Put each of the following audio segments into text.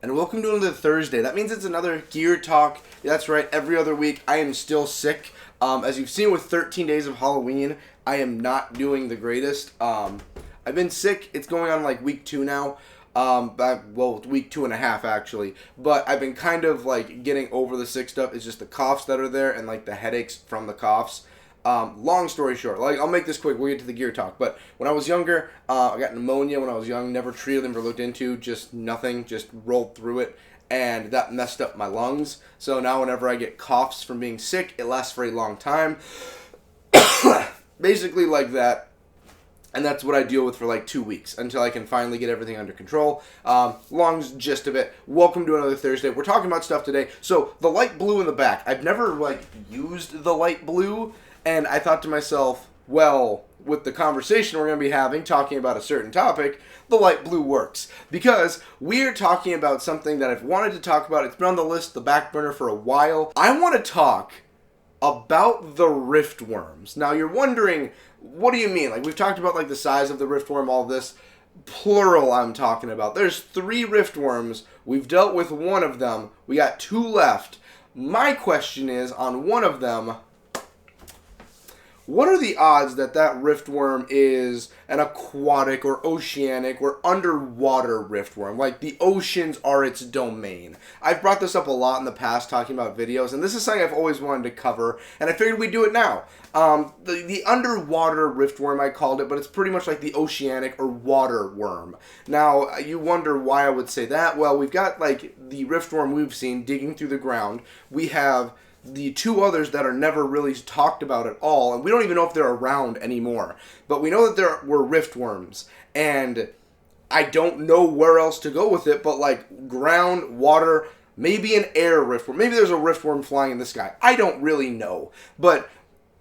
And welcome to another Thursday. That means it's another gear talk. That's right, every other week. I am still sick. As you've seen with 13 days of Halloween, I am not doing the greatest. I've been sick. It's going on like week 2 now. Week 2.5 actually. But I've been kind of like getting over the sick stuff. It's just the coughs that are there and like the headaches from the coughs. Long story short, I'll make this quick. We'll get to the gear talk. But when I was younger, I got pneumonia when I was young. Never treated, never looked into, just nothing. Just rolled through it, and that messed up my lungs. So now whenever I get coughs from being sick, it lasts for a long time. Basically like that. And that's what I deal with for like 2 weeks until I can finally get everything under control. Long gist of it. Welcome to another Thursday. We're talking about stuff today. So the light blue in the back. I've never used the light blue. And I thought to myself, well, with the conversation we're going to be having, talking about a certain topic, the light blue works. Because we're talking about something that I've wanted to talk about. It's been on the list, the back burner, for a while. I want to talk about the Riftworms. Now, you're wondering, what do you mean? We've talked about, the size of the Riftworm, all this. Plural, I'm talking about. There's 3 Riftworms. We've dealt with one of them. We got 2 left. My question is, on one of them, what are the odds that that Riftworm is an aquatic or oceanic or underwater Riftworm? The oceans are its domain. I've brought this up a lot in the past talking about videos, and this is something I've always wanted to cover, and I figured we'd do it now. The underwater Riftworm, I called it, but it's pretty much like the oceanic or water worm. Now, you wonder why I would say that. Well, we've got, the Riftworm we've seen digging through the ground. We have the 2 others that are never really talked about at all, and we don't even know if they're around anymore. But we know that there were Riftworms, and I don't know where else to go with it, but ground, water, maybe an air Riftworm. Maybe there's a Riftworm flying in the sky. I don't really know. But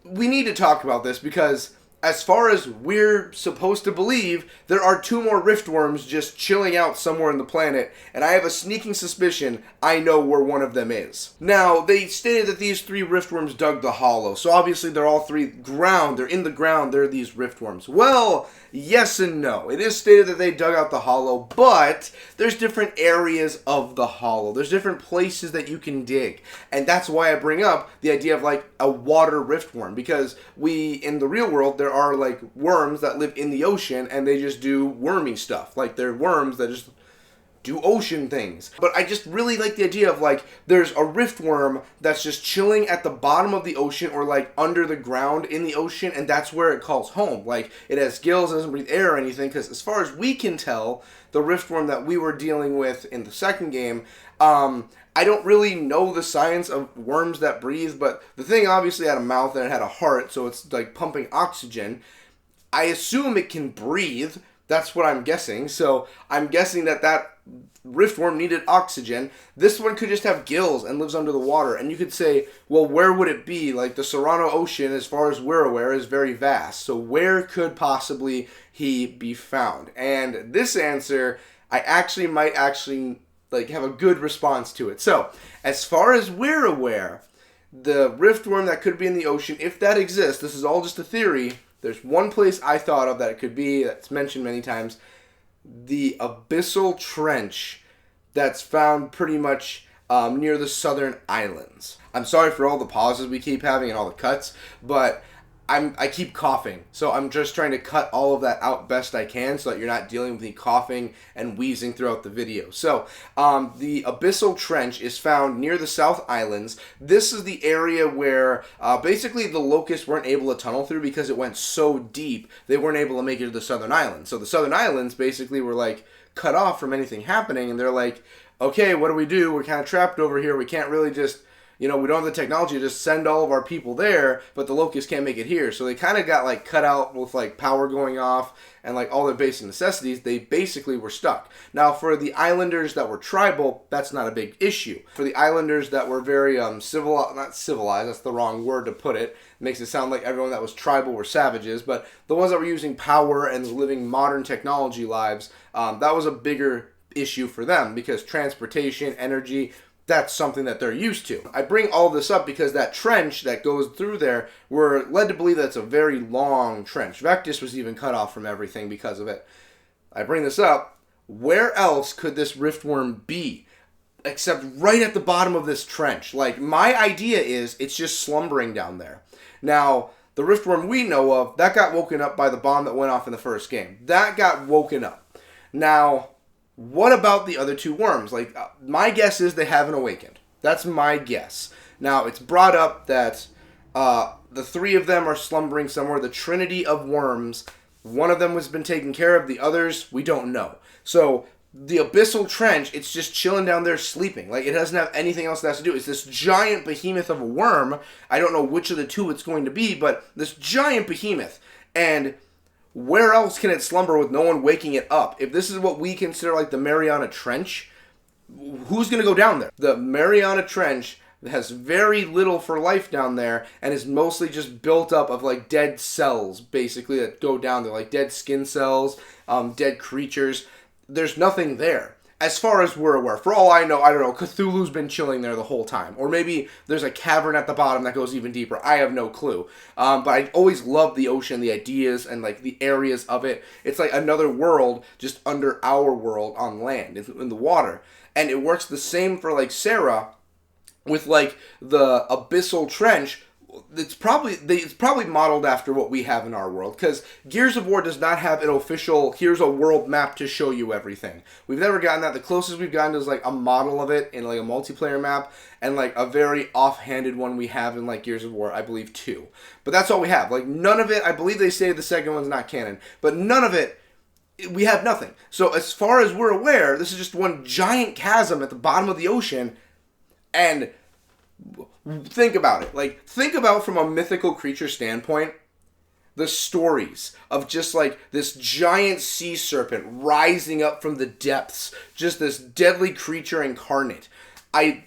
we need to talk about this because as far as we're supposed to believe, there are 2 more Riftworms just chilling out somewhere on the planet, and I have a sneaking suspicion I know where one of them is. Now, they stated that these 3 Riftworms dug the hollow, so obviously they're all 3 ground, they're in the ground, they're these Riftworms. Well, yes and no. It is stated that they dug out the hollow, but there's different areas of the hollow. There's different places that you can dig, and that's why I bring up the idea of a water Riftworm, because in the real world, there are worms that live in the ocean and they just do wormy stuff. They're worms that just do ocean things. But I just really like the idea of there's a Riftworm that's just chilling at the bottom of the ocean or under the ground in the ocean, and that's where it calls home. It has gills, doesn't breathe air or anything, because as far as we can tell, the Riftworm that we were dealing with in the second game, I don't really know the science of worms that breathe, but the thing obviously had a mouth and it had a heart, so it's pumping oxygen. I assume it can breathe. That's what I'm guessing. So I'm guessing that Riftworm needed oxygen. This one could just have gills and lives under the water. And you could say, well, where would it be? The Serrano Ocean, as far as we're aware, is very vast. So where could possibly he be found? And this answer, I might have a good response to it. So, as far as we're aware, the Riftworm that could be in the ocean, if that exists, this is all just a theory, there's one place I thought of that it could be, that's mentioned many times, the abyssal trench that's found pretty much near the southern islands. I'm sorry for all the pauses we keep having and all the cuts, but I keep coughing, so I'm just trying to cut all of that out best I can so that you're not dealing with me coughing and wheezing throughout the video. So, the Abyssal Trench is found near the South Islands. This is the area where basically the locusts weren't able to tunnel through because it went so deep, they weren't able to make it to the Southern Islands. So the Southern Islands basically were cut off from anything happening, and they're okay, what do? We're kind of trapped over here. We can't really just we don't have the technology to just send all of our people there, but the locusts can't make it here. So they kind of got cut out with power going off and all their basic necessities. They basically were stuck. Now for the islanders that were tribal, that's not a big issue. For the islanders that were very not civilized, that's the wrong word to put it. It makes it sound like everyone that was tribal were savages, but the ones that were using power and living modern technology lives, that was a bigger issue for them because transportation, energy, that's something that they're used to. I bring all this up because that trench that goes through there, we're led to believe that it's a very long trench. Vectis was even cut off from everything because of it. I bring this up. Where else could this Riftworm be? except right at the bottom of this trench. Like, my idea is it's just slumbering down there. Now, the Riftworm we know of, that got woken up by the bomb that went off in the first game. That got woken up. Now, what about the other two worms? Like, my guess is they haven't awakened. That's my guess. Now, it's brought up that the three of them are slumbering somewhere. The trinity of worms, one of them has been taken care of. The others, we don't know. So, the abyssal trench, it's just chilling down there sleeping. Like, it doesn't have anything else it has to do. It's this giant behemoth of a worm. I don't know which of the two it's going to be, but this giant behemoth. And where else can it slumber with no one waking it up? If this is what we consider like the Mariana Trench, who's going to go down there? The Mariana Trench has very little for life down there and is mostly just built up of like dead cells, basically, that go down there. Like dead skin cells, dead creatures. There's nothing there, as far as we're aware. For all I don't know, Cthulhu's been chilling there the whole time. Or maybe there's a cavern at the bottom that goes even deeper. I have no clue. But I always loved the ocean, the ideas, and like the areas of it. It's like another world just under our world on land, in the water. And it works the same for like Sarah with like the abyssal trench. It's probably modeled after what we have in our world, because Gears of War does not have an official, here's a world map to show you everything. We've never gotten that. The closest we've gotten is like a model of it in like a multiplayer map, and like a very offhanded one we have in like Gears of War, I believe 2. But that's all we have. Like none of it, I believe they say the second one's not canon, but none of it, we have nothing. So as far as we're aware, this is just one giant chasm at the bottom of the ocean, and think about it. Like, think about from a mythical creature standpoint, the stories of just like this giant sea serpent rising up from the depths, just this deadly creature incarnate. I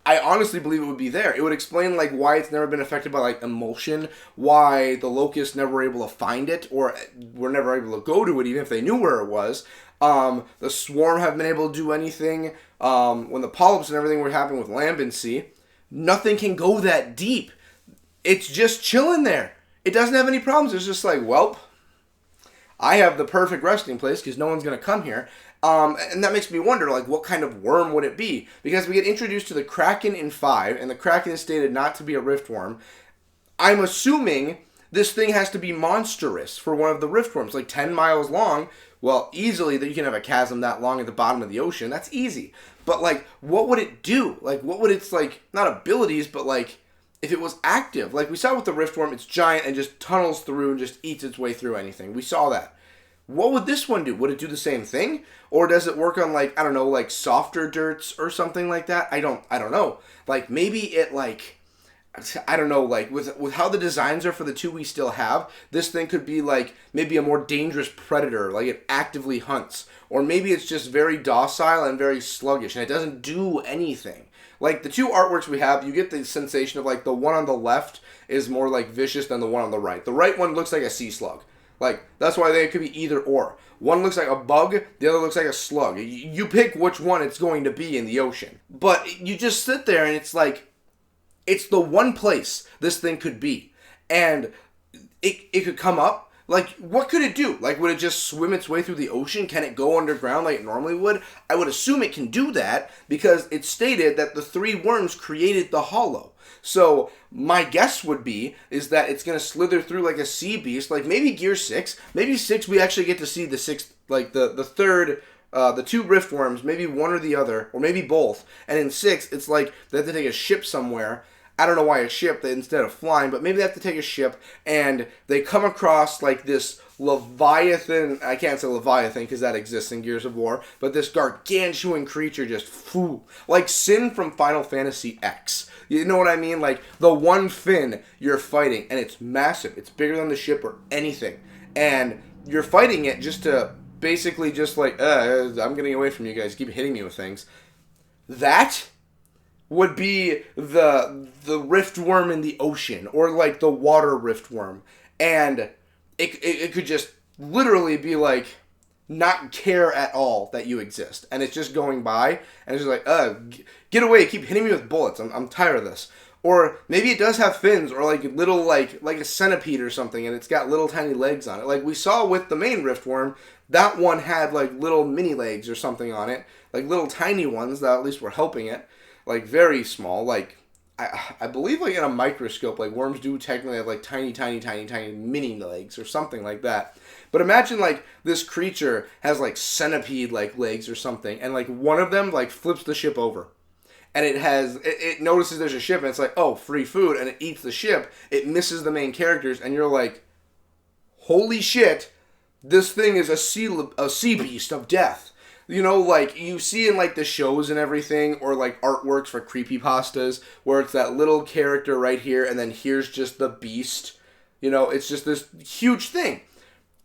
honestly believe it would be there. It would explain like why it's never been affected by like emulsion, why the locusts never were able to find it, or were never able to go to it even if they knew where it was. The swarm haven't been able to do anything. When the polyps and everything were happening with lambency, nothing can go that deep. It's just chilling there. It doesn't have any problems. It's just like, welp, I have the perfect resting place because no one's going to come here. And that makes me wonder, like, what kind of worm would it be? Because we get introduced to the Kraken in 5, and the Kraken is stated not to be a Riftworm. I'm assuming this thing has to be monstrous for one of the Riftworms, like 10 miles long. Well, easily that you can have a chasm that long at the bottom of the ocean. That's easy. But, like, what would it do? Like, what would its, like, not abilities, but, like, if it was active? Like, we saw with the Riftworm, it's giant and just tunnels through and just eats its way through anything. We saw that. What would this one do? Would it do the same thing? Or does it work on, like, I don't know, like, softer dirts or something like that? I don't know. Like, maybe it, like, I don't know, like, with how the designs are for the two we still have, this thing could be, like, maybe a more dangerous predator, like it actively hunts. Or maybe it's just very docile and very sluggish, and it doesn't do anything. Like, the two artworks we have, you get the sensation of, like, the one on the left is more, like, vicious than the one on the right. The right one looks like a sea slug. Like, that's why they could be either or. One looks like a bug, the other looks like a slug. You pick which one it's going to be in the ocean. But you just sit there, and it's like, it's the one place this thing could be. And it could come up. Like, what could it do? Like, would it just swim its way through the ocean? Can it go underground like it normally would? I would assume it can do that because it's stated that the three worms created the hollow. So, my guess would be is that it's going to slither through like a sea beast, like maybe Gear 6. Maybe 6 we actually get to see the sixth, like the third, the two Riftworms, maybe one or the other, or maybe both. And in 6, it's like they have to take a ship somewhere. I don't know why a ship instead of flying, but maybe they have to take a ship, and they come across like this Leviathan. I can't say Leviathan because that exists in Gears of War, but this gargantuan creature just like Sin from Final Fantasy X. You know what I mean? Like the one fin you're fighting, and it's massive. It's bigger than the ship or anything, and you're fighting it just to basically just like, I'm getting away from you guys. Keep hitting me with things. That would be the Riftworm in the ocean, or like the water Riftworm, and it could just literally be like not care at all that you exist, and it's just going by, and it's just like, get away, keep hitting me with bullets, I'm tired of this. Or maybe it does have fins, or like little like a centipede or something, and it's got little tiny legs on it. Like we saw with the main Riftworm, that one had like little mini legs or something on it like little tiny ones that at least were helping it, like very small, like I believe like in a microscope, like worms do technically have like tiny mini legs or something like that. But imagine like this creature has like centipede like legs or something, and like one of them like flips the ship over. And it notices there's a ship, and it's like, oh, free food, and it eats the ship. It misses the main characters, and you're like, holy shit, this thing is a sea beast of death. You know, like, you see in, like, the shows and everything, or, like, artworks for creepypastas, where it's that little character right here, and then here's just the beast. You know, it's just this huge thing.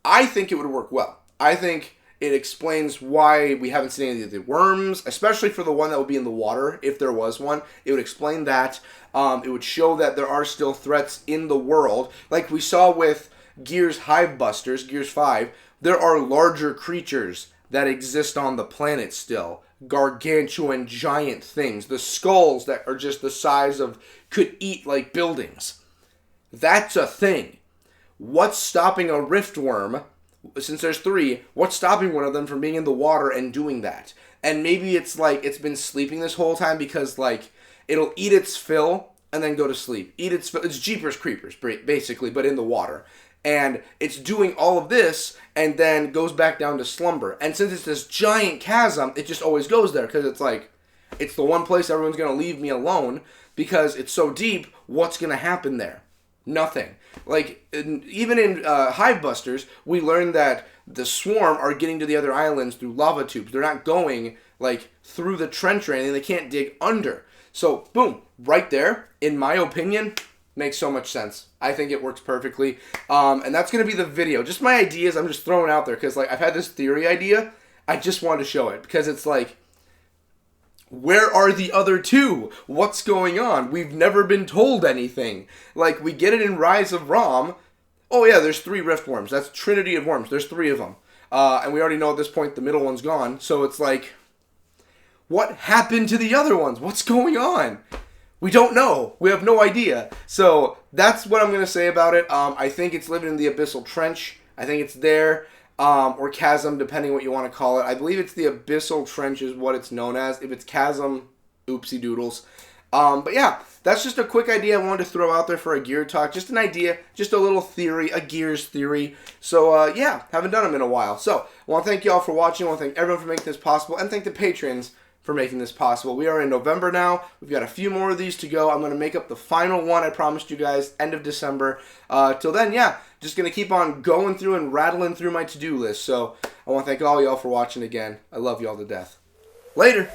I think it would work well. I think it explains why we haven't seen any of the worms, especially for the one that would be in the water, if there was one. It would explain that. It would show that there are still threats in the world. Like we saw with Gears Hive Busters, Gears 5, there are larger creatures that exist on the planet still. Gargantuan giant things. The skulls that are just the size of, could eat like buildings. That's a thing. What's stopping a Riftworm? Since there's 3, what's stopping one of them from being in the water and doing that? And maybe it's like it's been sleeping this whole time because like it'll eat its fill and then go to sleep. Eat its fill. It's Jeepers Creepers basically, but in the water. And it's doing all of this and then goes back down to slumber. And since it's this giant chasm, it just always goes there because it's like it's the one place everyone's going to leave me alone because it's so deep. What's going to happen there? Nothing. Like, even in Hive Busters, we learned that the swarm are getting to the other islands through lava tubes. They're not going, like, through the trench or anything. They can't dig under. So, boom, right there, in my opinion, makes so much sense. I think it works perfectly. And that's going to be the video. Just my ideas, I'm just throwing out there because, like, I've had this theory idea. I just wanted to show it because it's like, where are the other 2? What's going on? We've never been told anything. Like, we get it in Rise of Rom. Oh, yeah, there's 3 Riftworms. That's Trinity of Worms. There's 3 of them. And we already know at this point the middle one's gone. So it's like, what happened to the other ones? What's going on? We don't know. We have no idea. So that's what I'm going to say about it. I think it's living in the Abyssal Trench. I think it's there. Or chasm, depending what you want to call it. I believe it's the Abyssal Trench is what it's known as. If it's chasm, oopsie doodles. But yeah, that's just a quick idea I wanted to throw out there for a gear talk. Just an idea, just a little theory, a Gears theory. So yeah, haven't done them in a while. So I want to thank you all for watching. I want to thank everyone for making this possible, and thank the patrons for making this possible. We are in November now. We've got a few more of these to go. I'm going to make up the final one I promised you guys, end of December. Till then, yeah, just going to keep on going through and rattling through my to-do list. So I want to thank all y'all for watching again. I love y'all to death. Later.